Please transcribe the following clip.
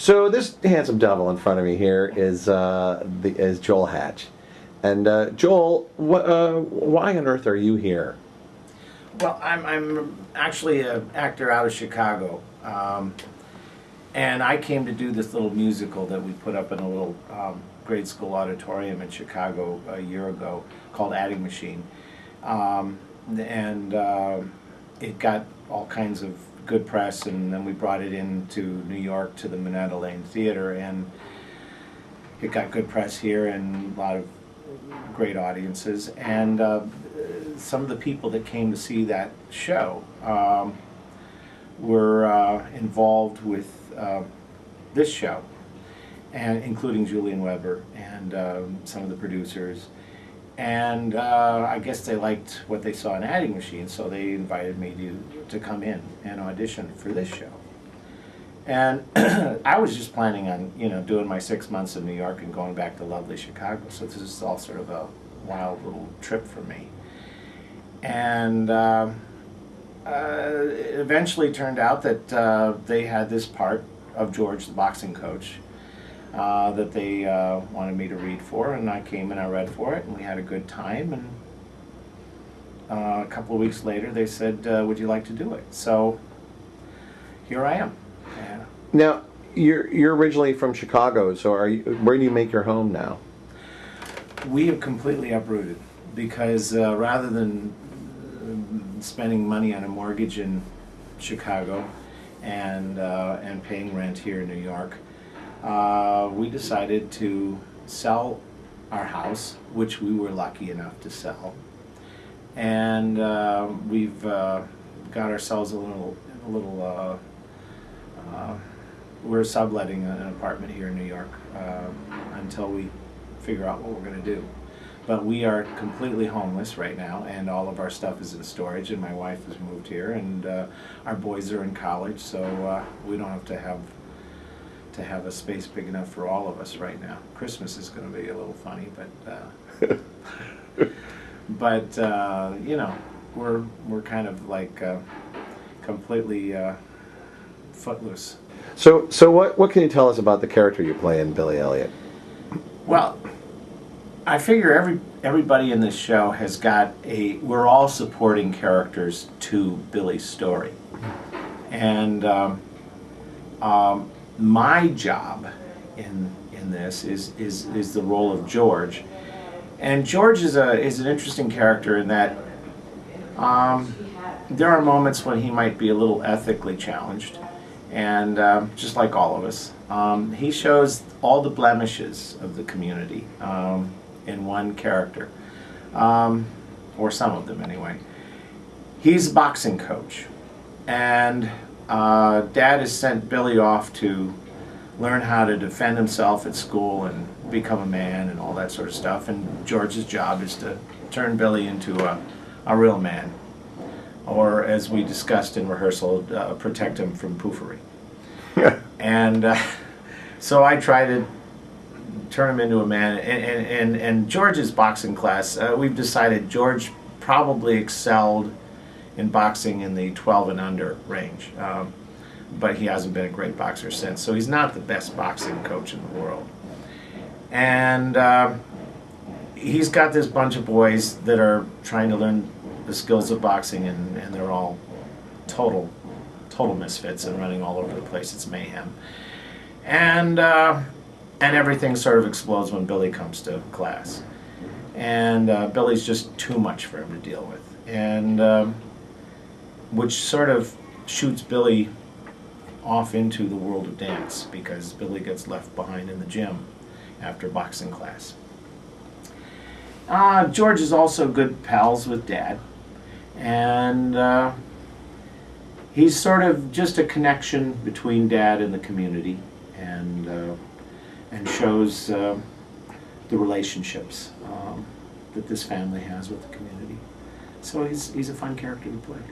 So this handsome devil in front of me here is Joel Hatch, and Joel, why on earth are you here? Well, I'm actually an actor out of Chicago, and I came to do this little musical that we put up in a little grade school auditorium in Chicago a year ago called Adding Machine, and it got all kinds of good press, and then we brought it into New York to the Minetta Lane Theater, and it got good press here and a lot of great audiences, and some of the people that came to see that show were involved with this show, and including Julian Weber and some of the producers, and I guess they liked what they saw in Adding Machine, so they invited me to come in and audition for this show. And I was just planning on, doing my 6 months in New York and going back to lovely Chicago. So this is all sort of a wild little trip for me. And it eventually turned out that they had this part of George, the boxing coach, that they wanted me to read for. And I came and I read for it, and we had a good time. And a couple of weeks later, they said, would you like to do it? So here I am. Yeah. Now, you're originally from Chicago, so where do you make your home now? We have completely uprooted because rather than spending money on a mortgage in Chicago and paying rent here in New York, we decided to sell our house, which we were lucky enough to sell, and we've got ourselves a little. We're subletting an apartment here in New York until we figure out what we're going to do. But we are completely homeless right now, and all of our stuff is in storage, and my wife has moved here, and our boys are in college, so we don't have to have a space big enough for all of us right now. Christmas is going to be a little funny, but we're kind of like completely footloose. So what can you tell us about the character you play in Billy Elliot? Well, I figure everybody in this show has got we're all supporting characters to Billy's story. And my job in this is the role of George. And George is an interesting character in that there are moments when he might be a little ethically challenged. And just like all of us, he shows all the blemishes of the community in one character, or some of them anyway. He's a boxing coach, and Dad has sent Billy off to learn how to defend himself at school and become a man and all that sort of stuff, and George's job is to turn Billy into a real man. Or, as we discussed in rehearsal, protect him from poofery. And so I try to turn him into a man. And George's boxing class, we've decided George probably excelled in boxing in the 12 and under range. But he hasn't been a great boxer since. So he's not the best boxing coach in the world. And he's got this bunch of boys that are trying to learn the skills of boxing, and they're all total misfits and running all over the place. It's mayhem, and everything sort of explodes when Billy comes to class, and Billy's just too much for him to deal with, and which sort of shoots Billy off into the world of dance, because Billy gets left behind in the gym after boxing class. George is also good pals with Dad, and he's sort of just a connection between Dad and the community, and shows the relationships that this family has with the community. So he's a fun character to play.